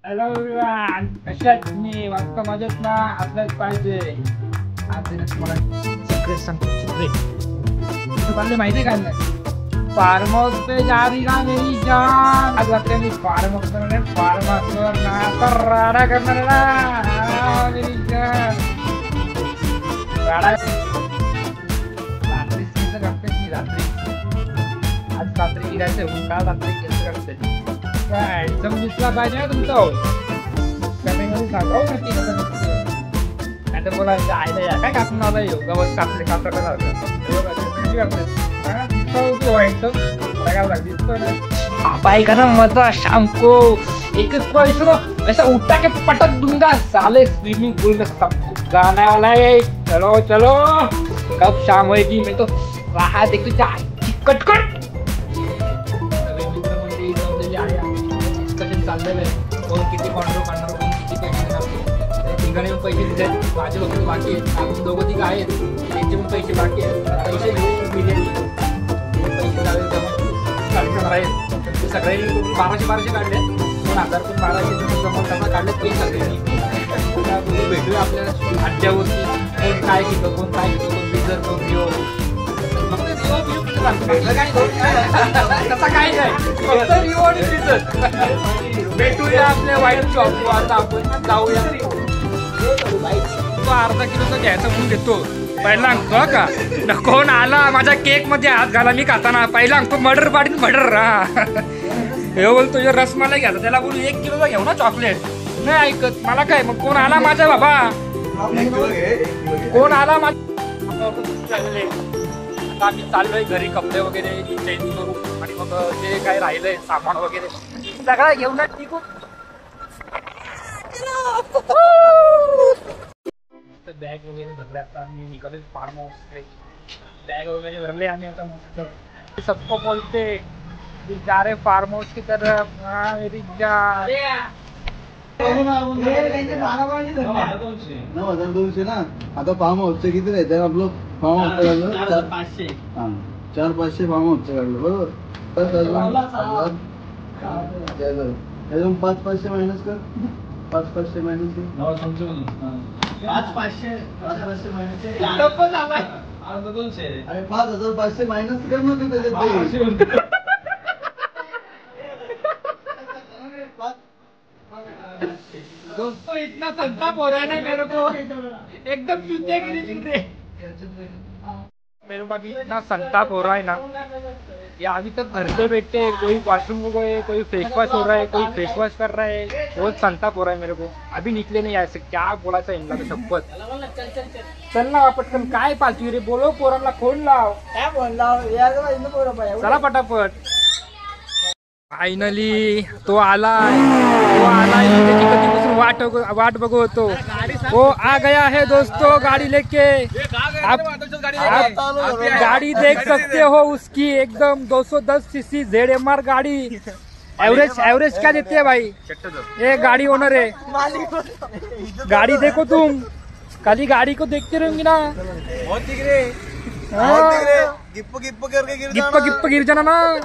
Hello everyone, कशात तुम्ही? वाटतं मजेत ना? असलंच पाहिजे. आज तुम्हाला सिक्रेट सांगतो. सिक्रेट चालले माहिती का? फार्म हाऊस पे जा रही ना मेरी जान. आज रात्री मी फार्म हाऊसवर ना तर राडा करणार ना मेरी जान. राडा रात्री केस करते मी रात्री. आज रात्री गिरायचं, काल रात्री केस करते. काय दिसला पाहिजे ना तुमचं. कमेंटमध्ये सांगा नक्की कसं दिसते. नाही तर बोलायचं आयला या काय कापून आला येऊ गवत कापले का ना मजा शाम को एक ऐसा उठा के पटक दूंगा साले स्विमिंग पूल में सबको गाने वाला है. चलो चलो कब शाम होएगी मैं तो राह देखते कटकट चाललेलं आहे. कोण किती कॉन्ट्रो करणार, कोण किती पैसे देणार. ठिकाणी पण पैसे दिले माझे वगैरे बाकी आहेत. अजून दोघं तिघं आहेत त्यांचे पण पैसे बाकी आहेत. पैसे बिर्याणी पैसे काढणार आहेत. ते सगळे 1200 काढले. 2000 पण 1200 जमा काढले ते सगळ्यांनी. भेटूया आपल्याला आठच्यावरती. कोण काय घेतो, कोण काय घेतो, कोण बिझर, कोण घेऊ. तसा काय नाही, फक्त रिओ आणि बिझर. भेटूया आपल्या वाईट शॉप. आता आपण जाऊया. तो अर्धा किलोचा घ्यायचा म्हणून घेतो. पहिला अंगतो का न कोण आला माझ्या केक मध्ये हात घाला मी खाताना. पहिला अंगतो मर्डर पाडीन मर्डर. हे बोलतो जो रसमलाई घ्यायचा त्याला बोलू 1 किलोचा घेऊ ना चॉकलेट. नाही ऐकत मला काय. मग कोण आला माझ्या बाबा, कोण आला आता आम्ही चाललोय घरी. कपडे वगैरे चेंज करू आणि मग जे काय राहिलंय सामान वगैरे सगळं घेऊन टिकू. बॅग वगैरे भरले. आता आम्ही निघाले फार्म हाऊस. बॅग वगैरे भरले आणि आता मस्त सबको बोलते जा रहे फार्म हाउस की तरफ. मेरी जान 9,200 ना. आता फार्म हाऊसचे किती राहते आपलं? Form house 4,500. 4,500 फार्म हाऊसचे काढलं बरोबर. अजून 5,500 मायनस कर. 5,500 मायनस कर. 5,500 मायनस अरे 5,500 मायनस कर ना. त्याच्यात दोस्तों इतना संताप हो रहा है ना मेरे को, एकदम मेरे को अभी इतना संताप हो रहा है ना. ये अभी तक घर पे बैठे, कोई वॉशरूम को गए, कोई फेस वॉश हो रहा है, कोई फेस वॉश कर रहा है. बहुत संताप हो रहा है मेरे को. अभी निकले नहीं ऐसे. क्या बोलायचं इनला शपथ. चल ना पटकन. काय पालती रे. बोलो पोरांना फोन लाव. काय फोन लाव. चला पटापट. फायनली तो आलाय. वाट बघू होतो. वो आ गया है दोस्तों गाड़ी लेके. आप गाड़ी देख सकते हो उसकी. एकदम 210 सीसी ZMR गाड़ी. एवरेज क्या देते हैं भाई. ये गाड़ी ओनर है. गाड़ी देखो तुम. खाली गाड़ी को देखते रहेंगे ना. गिप्प गिर जाना ना.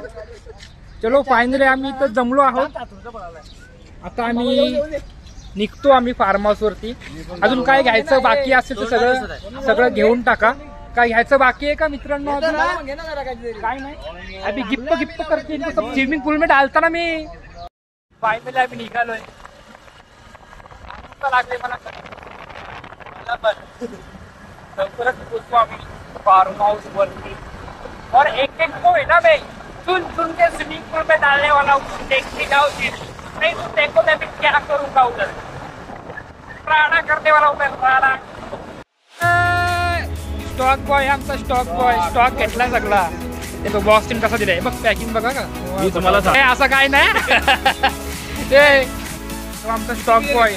चलो फायनली आम्ही इथं जमलो आहोत. आता आम्ही निघतो आम्ही फार्म हाऊस वरती. अजून काय घ्यायचं बाकी असेल तर सगळं घेऊन टाका. काय घ्यायचं बाकी आहे का मित्रांनो? काय नाही. अभी गिप्प करते सब स्विमिंग पूल में डालता ना मी. फायनली आम्ही निघालोय. लागले मला लवकरच पोचतो आम्ही फार्म हाऊस वरती. और एक को है ना मैं सुन के स्विमिंग पूल में डालने वाला हूँ. देखते जाओ नहीं तो देखो मैं क्या करूँगा उधर. राडा करने वाला हूँ मैं. राडा. स्टॉक बॉय आमचा स्टॉक बॉय. स्टॉक घेतला सगळा. तो बॉक्स कसा दिलाय बघ. पॅकिंग बघा का. मी तुम्हाला असं काय नाही. ते आमचा स्टॉक बॉय.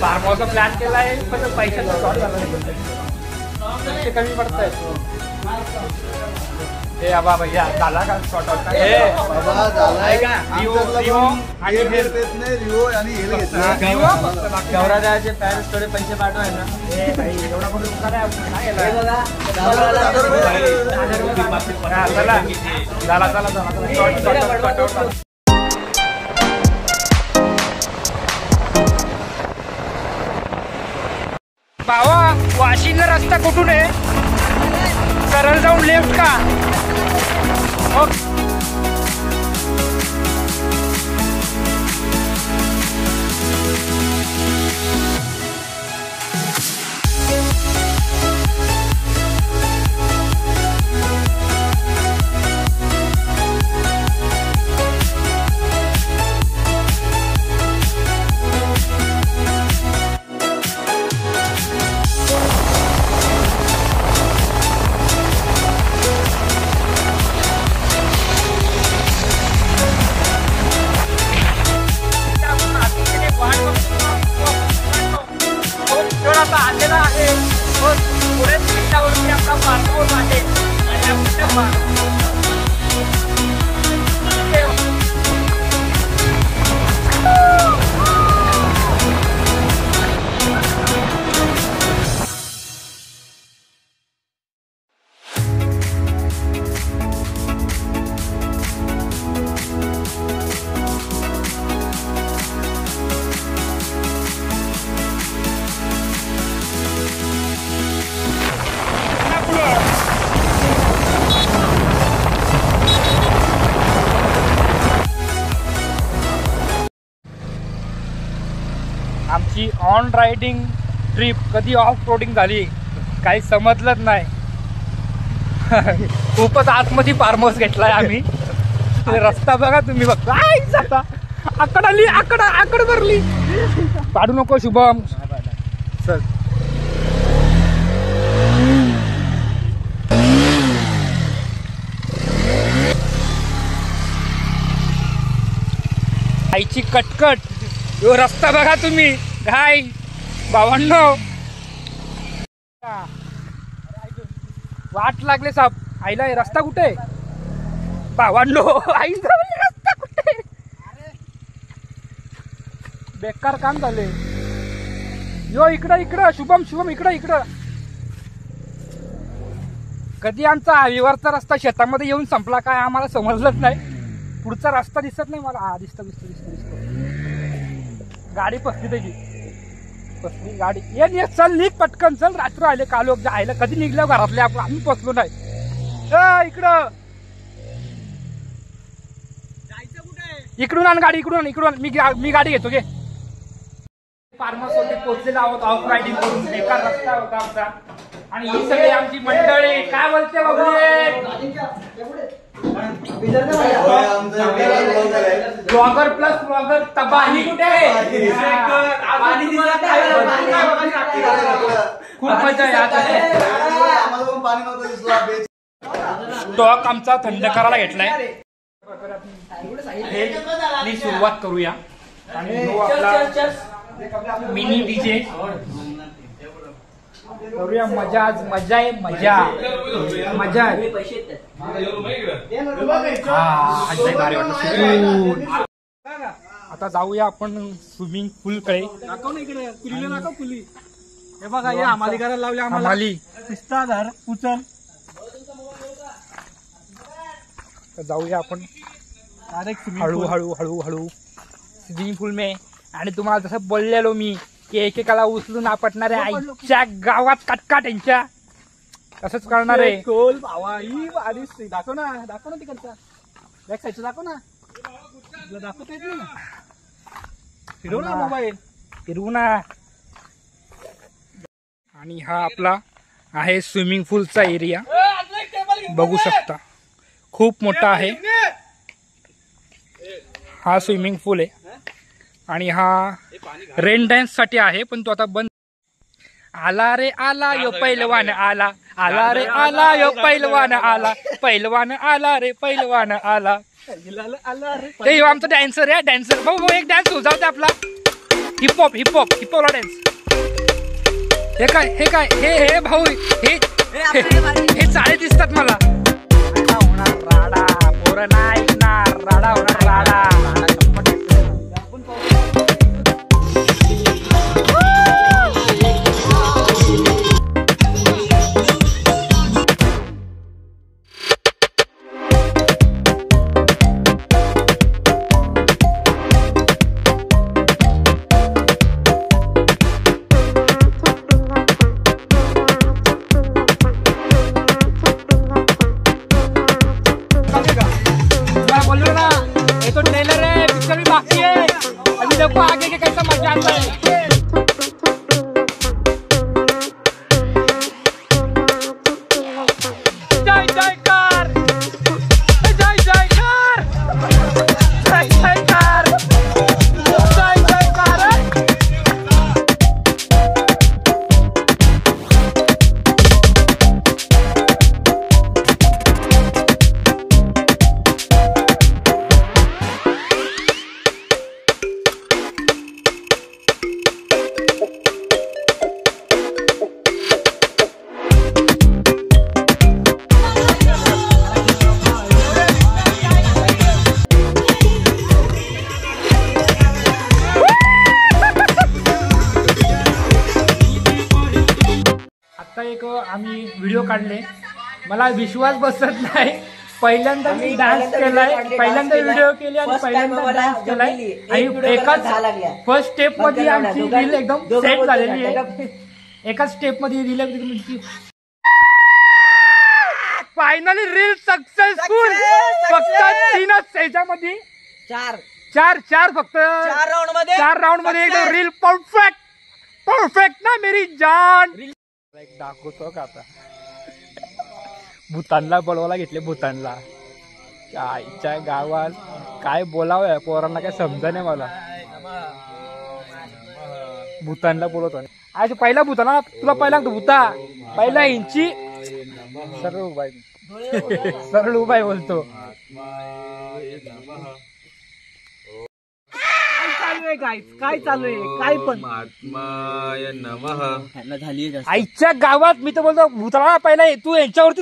फार्म हाऊसचा प्लॅन केलाय पण पैशाचा शॉर्ट झाला. पैसे कमी पडतायत. हे बाबा भैया झाला का शॉर्ट आउट का बाबा झालाय का रिओ आणि आणि रिओ आणि हेल घेतलं गौराजाचे पॅरेंट्स थोडे पैसे पाठवाय ना ए भाई एवढा पण दुकान आहे आपण काय केलं चला शॉर्ट भावा वाशीला रस्ता कुठून आहे सरळ जाऊन लेफ्ट का आलेला आहे पुढे आपला पासपोर्ट आहे आमची ऑन रायडिंग ट्रिप कधी ऑफ रोडिंग झाली काही समजलंच नाही. खूपच आतमध्ये फार्म हाऊस घेतलाय आम्ही. रस्ता बघा तुम्ही बघा जाता आकड आली आकड भरली पाडू नको शुभम चल. आईची कटकट यो रस्ता बघा तुम्ही घाय भावांनो वाट लागले साहेब आईला रस्ता कुठे भावांनो आई रस्ता कुठे बेकार काम झाले. यो इकडं शुभम इकडं कधी आमचा हायवेवरचा रस्ता शेतामध्ये येऊन संपला काय आम्हाला समजलंच नाही. पुढचा रस्ता दिसत नाही मला. हा दिसतो गाडी पसली त्याची पसली गाडी ये चल निघ पटकन चल. रात्र आले कालोक जायला कधी निघल्या घरातले आपण आम्ही पसलो नाही. इकडं इकडून आण गाडी इकडून मी गाडी घेतो गे. फार्मसोटी पोहोचलेला आहोत ऑफ रायडिंग करून. बेकार रस्ता होता आमचा आणि ही सगळी आमची मंडळी काय बोलते ब्लॉगर प्लस ब्लॉगर तबाही कुठे आहे. खूप मजा आहे. स्टॉक आमचा थंड करायला घेतलाय. सुरुवात करूया आणि आपला मिनी डीजे करूया. मजा आज मजा आहे मजा आहे. भारी वाटलं. आता जाऊया आपण स्विमिंग पूल कडे. हे बघा हे आम्हाला करायला लावले आम्हाला पिस्ता घर उचल. जाऊया आपण हळू स्विमिंग पूल में. आणि तुम्हाला जसं बोललेलो मी की एकेकाला उचलून आपटणारे आईच्या गावात कटकाट यांच्या तसंच करणार आहे. दाखव ना तिकडचा बॅक साईडचा दाखव ना. दाखवता येत ना फिरव ना मोबाईल फिरवू ना. आणि हा आपला आहे स्विमिंग पूलचा एरिया बघू शकता. खूप मोठा आहे हा स्विमिंग पूल आहे. आणि हा रेन डान्स साठी आहे पण तो आता बंद. आला रे आला यो पैलवान आला. आला रे आला यो पैलवान आला. पैलवान आला रे पैलवान आला. ते आमचा डॅन्सर आहे. डॅन्सर भाऊ एक डान्स हो जाऊ दे आपला. हिपहॉपला डान्स. हे काय हे भाऊ हे चाळे दिसतात मला. होणार राडा, पोरं नाही ऐकणार, राडा होणार राडा. बोलो ना, ये तो ट्रेलर है, पिक्चर भी बाकी है. अभी देखो आगे के कैसा मजा आता है. जय जयकार, जय जयकार, जय जयकार, जय जयकार. आता एक आम्ही व्हिडिओ काढले, मला विश्वास बसत नाही. पहिल्यांदा मी डान्स केलाय, पहिल्यांदा व्हिडिओ केले आणि पहिल्यांदा डान्स केलाय आणि एकाच फर्स्ट स्टेप मध्ये आमची रील एकदम सेट झालेली आहे. एकाच स्टेप मध्ये रील एकदम फायनली रील सक्सेसफुल. फक्त 3च ह्याच्यामध्ये चार फक्त 4 राऊंड मध्ये एकदम रील परफेक्ट ना मेरी जान. एक दाखवतो का आता, भूतानला बोलवायला घेतले. भूतानला आईच्या गावात काय बोलावं पोरांना काय समजा नाही मला. भूतानला बोलवतो आज पहिला भूताना, तुला पहिला भूता पहिला इंची सरळ उभाय सरळ उभाय बोलतो. काय चालू आहे काय पण आईच्या गावात. मी तर बोलतो भूताला पहिला तू यांच्यावरती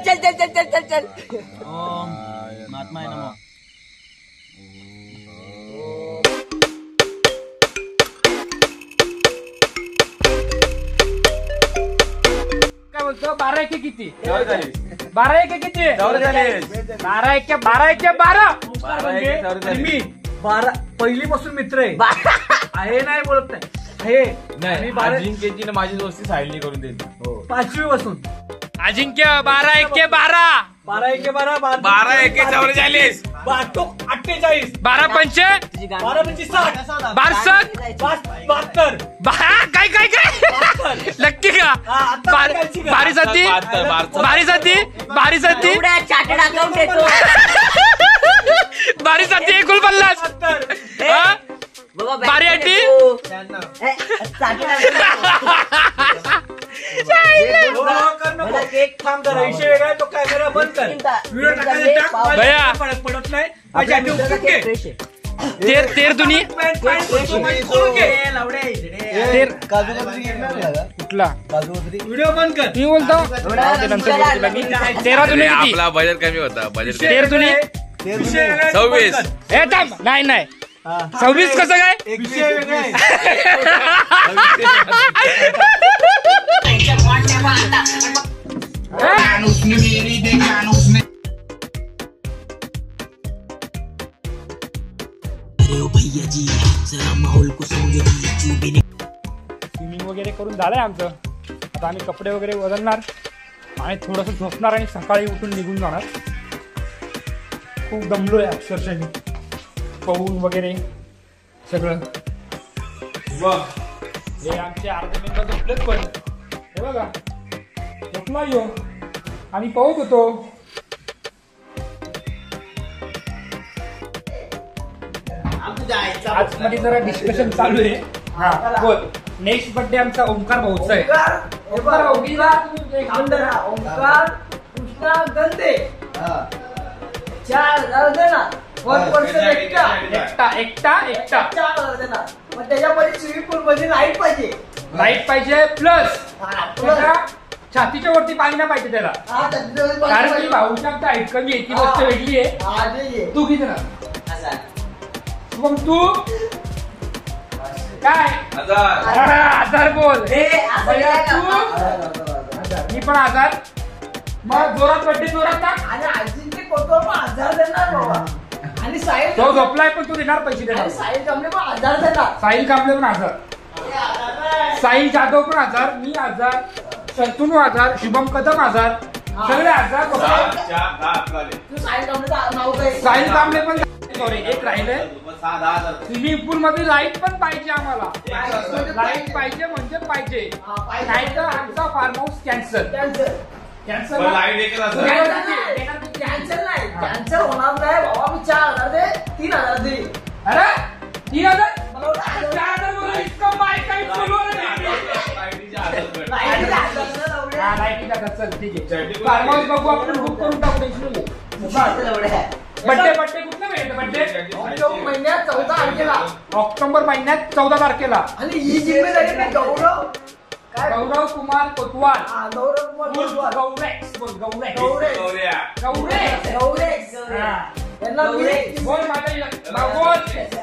चल चल चल चल चल चल. ओम महात्माय नमः. काय बोलतो 12 एके किती? 12 एके किती? 12 एके 12. मी 12 पहिलीपासून मित्र आहे नाही बोलत नाही. अजिंक्यची माझी दोस्ती सायली करून दिली 5वी पासून. अजिंक्य 12 एके 12. 12 एके 12. 12 एके 44. 48. 12 पंच 12 25 60. 62. काय काय काय नक्की का? 12 साती चार्टर्ड अकाउंट येतो. 12 साती 49. 12 80. एक थांब जरा विषय वेगळा. तो कॅमेरा बंद कर. व्हिडिओ टाकायला फरक पडत नाही. माझ्या तेर दुनी कुठला व्हिडिओ बंद कर. मी बोलतो नंतर 13 दुनी किती? आपला बजेट कमी होता. बजेट 13 दुनी 26. हे थांब. नाही 26 कसं काय? विषय वेगळा आहे. स्विमिंग वगैरे करून झालंय आमचं. आता आम्ही कपडे वगैरे बदलणार आणि थोडंसं झोपणार आणि सकाळी उठून निघून जाणार. खूप दमलोय अक्षरशः मी पाहून वगैरे सगळं. हे आमचे अर्धे मेंबर झोपलेत पण हे बघा झोपला यो. आम्ही पाहत होतो. आज मध्ये जरा डिस्कशन चालू आहे. हा बोल. नेक्स्ट बर्थडे आमचा ओंकार भाऊचा आहे. ओंकार भाऊ कितना गंदे हा 4,000 देणार वन पर्सन एकटा एकटा एकटा एकटा 4,000 देणार. मग त्याच्यामध्ये स्विमिंग पूल मध्ये लाईट पाहिजे. लाईट पाहिजे प्लस हा, plus. छातीच्या वरती पाणी नाही पाहिजे त्याला. हा, त्याच्यामध्ये पाणी कारण की पाहिजे. भाऊच्या हाईट कमी आहे ती गोष्ट वेगळी आहे. हा, ते ये. तू किती ना असा. मग तू काय 1000 बोल. हे, असं भैया, काय तू करता? मी पण 1000. मग जोरात बड्डे जोरात ना. आणि अजिंक्य कोतो पण 1,000 देणार बाबा. आणि साहिल तो झोपलाय पण तू देणार पैसे देणार. आणि साहिल कमले पण 1,000 देणार. साहिल कांबळे पण 1000. साहिल जाधव पण 1000. मी 1000. शंतनू 1000. शुभम कदम 1000. सगळे 1000. तू साहिल कमलेचं नाव काय? साहिल कांबळे पण सॉरी एक राहिले. स्विमिंग पूल मध्ये लाईट पण पाहिजे आम्हाला. लाईट पाहिजे म्हणजे पाहिजे. हा, पाहिजे. नाहीतर आमचा farm house cancel. Cancel. Cancel cancel नाही. कॅन्सल होणार नाही बाबा. मी 4,000 दे 3,000 दे. अरे 3000. मला वाटलं 4,000 बोलून इतकं माय काही बोलवलं नाही. लाईट लागलं ना एवढे. हा, लाईटी टाका. चल ठीक आहे. फार्म हाऊस बघू आपण बुक करून टाकू. टेन्शन नाही. बड्डे कुठलं मिळतं बड्डे? ऑक्टोबर महिन्यात 14 तारखेला. ऑक्टोबर महिन्यात 14 तारखेला. आणि ही जिम्मेदारी मी गौरव काय गौरव कुमार कोतवाल. हा, गौरव कुमार कोतवाल. गौरेक्स बोल. गौरेक्स. गौरेक्स. गौरेक्स. गौरेक्स. हा. यांना मी बोल माझ्या बोल.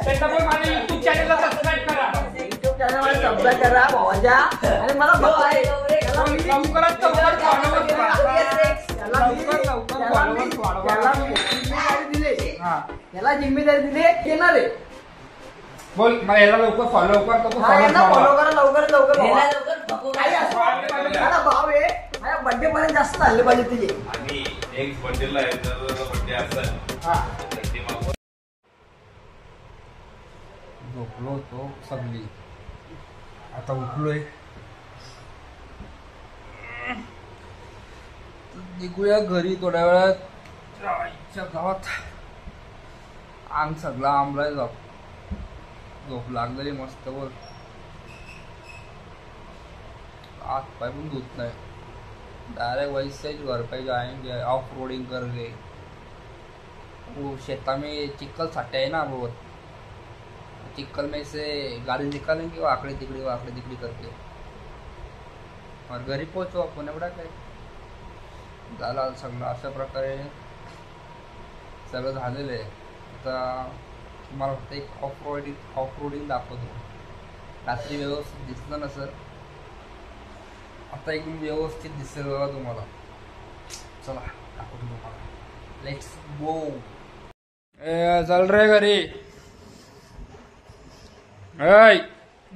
त्यांना बोल माझ्या युट्यूब चॅनलला सबस्क्राईब करा. युट्यूब चॅनल सबस्क्राईब करा भावाच्या. आणि मला बघाय याला मी लवकरात लवकर फॉलोअर्स वाढवा. याला मी- लवकर याला मी- फॉलोअर्स वाढवा. याला मी जिम्मेदारी दिली. हा. याला जिम्मेदारी दिली येणार आहे. बोल मग याला लवकर फॉलो कर. तो हा, यांना फॉलो फॉलो करा लवकर लवकर बाबा. लवकर काही असो. माझा भाव आहे. माझ्या बर्थडे पर्यंत जास्त झाले पाहिजे तुझे. आणि एक बड्डेला आहे जर बड्डे असेल हा. तर ते मागवा. झोपलो होतो सगळी. आता उठलोय. निघूया घरी थोड्या वेळात. आईच्या गावात अंग सगळा आंबलाय. झोप लागलेली मस्त. वर हाथ पाय पण धुत नाही. डायरेक्ट वैसे ही घर पे जाएंगे. ऑफ रोडिंग करके. वो शेता में चिक्कल सटे है ना बहुत. चिक्कल में से गाड़ी निकालेंगे वाकड़ी तिकड़ी करके. और घरी पोहोचू आपण. एवढा काय झाला सगळं. अशा प्रकारे सगळं झालेलं आहे. आता तुम्हाला फक्त एक ऑफ रोडिंग दाखवतो. रात्री व्यवस्थित दिसलं ना सर. आता एकदम व्यवस्थित दिसेल बघा तुम्हाला. चला दाखवतो तुम्हाला. Let's go. चल रे घरी.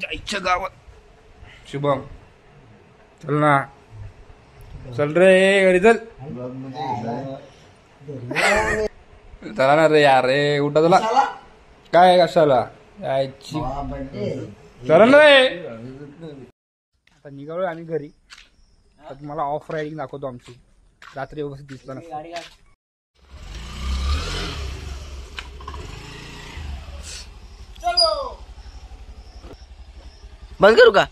जायच्या गावात. शुभम चल ना. चल रे घरी चल. चला ना रे यार. रे उठा चला. काय कशाला यायची. चला ना रे. आता निघालोय आम्ही घरी. आता तुम्हाला ऑफ रायडिंग दाखवतो आमची. रात्री व्यवस्थित दिसलं ना. बंद करू का?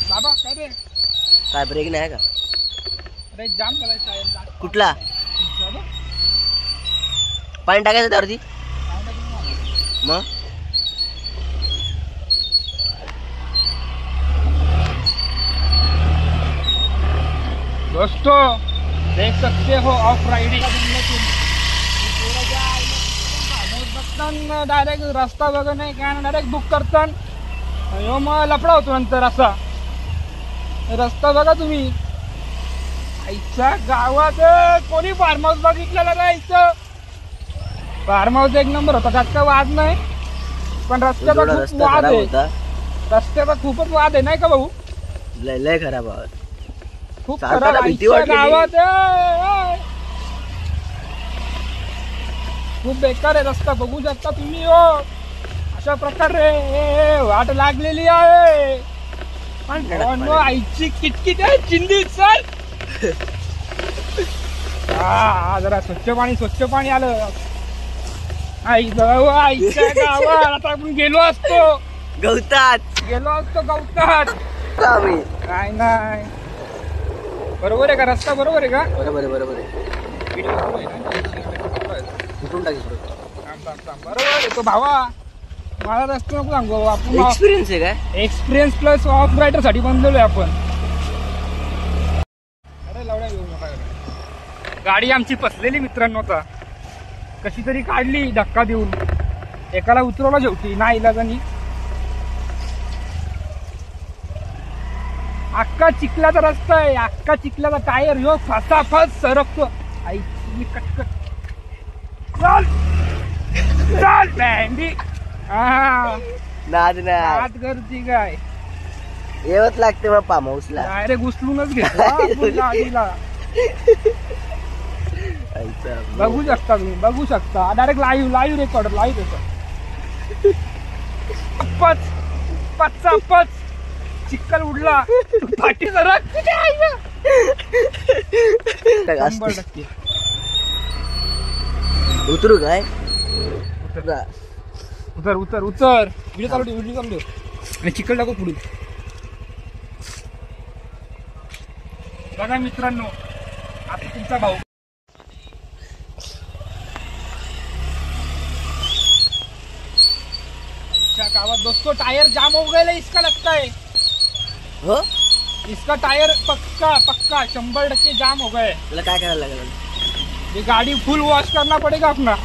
बाबा काय रे. काय ब्रेक नाही का? अरे जाम करायचा. कुठला पाणी टाकायचं त्यावरती? मग दोस्तों देख सकते हो ऑफ राइडिंग. डायरेक्ट रस्ता बघा नाही काय. डायरेक्ट बुक करतात. मग लफडा होतो नंतर. असा रस्ता बघा तुम्ही. आईच्या गावात कोणी फार्म हाऊस बघितलेला नाही. इथं फार्म हाऊस एक नंबर होता. त्यात काय वाद नाही. पण रस्त्याचा खूप रस्ता वाद खराब आहे. होता. रस्त्याचा खूपच वाद आहे नाही का भाऊ. लय खराब आवाज. खूप चालताना खराब. भीती आईच्या वाटलेली. गावात खूप बेकार आहे रस्ता. बघू शकता तुम्ही. हो अशा प्रकारे वाट लागलेली आहे. पण आईची किटकिट आहे. चिंदी चल. हा जरा स्वच्छ पाणी आलं. आईच्या गावात आता आपण गेलो असतो गवतात गवतात. आम्ही. काय नाही बरोबर आहे का रस्ता बरोबर आहे का बरोबर आहे बरोबर आहे कुठून टाकी बरोबर आहे तो भावा मला रस्ता नको सांगू आपण एक्सपिरियन्स आहे काय एक्सपिरियन्स प्लस ऑफ रायडर साठी बनलेलो आहे आपण अरे लावड्या येऊ नका गाडी आमची फसलेली मित्रांनो आता कशी तरी काढली धक्का देऊन एकाला उतरवला शेवटी नाही इलाजानी अख्खा चिखलाचा रस्ता आहे अख्खा चिखलाचा टायर ह्यो फसाफस सरकतो आईची कटकट चल चल बँडी हा नाद नाही आत गर्दी काय येवत लागते मग फार्म हाऊसला डायरेक्ट उचलूनच घेतला बघू शकता तुम्ही बघू शकता डायरेक्ट लाईव्ह रेकॉर्ड लाईव्ह येतो पच चिक्कल उडला पाठी जरा 100% उतरू काय उतर व्हिडिओ चालू ठेव आणि चिकल टाकू पुढे बघा मित्रांनो आता तुमचा भाऊ गावात दोस्तों टायर जाम हो गए इसका लगता है हो इसका टायर पक्का 100% जाम हो गए तुला काय करायला लागेल ये गाड़ी फुल वॉश करना पड़ेगा अपना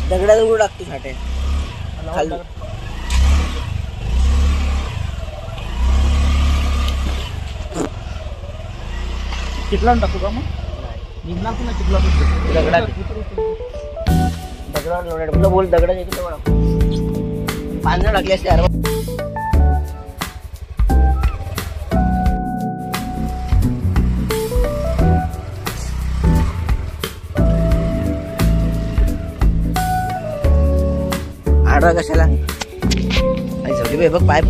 दगडा टाकतो साठे खाली चिखला टाकू का मग निघणार पुन्हा चिखला दगडा लोडेड तुला बोल दगडा पाण्यात टाकली असते यार आडवा कशाला आई बघ पाय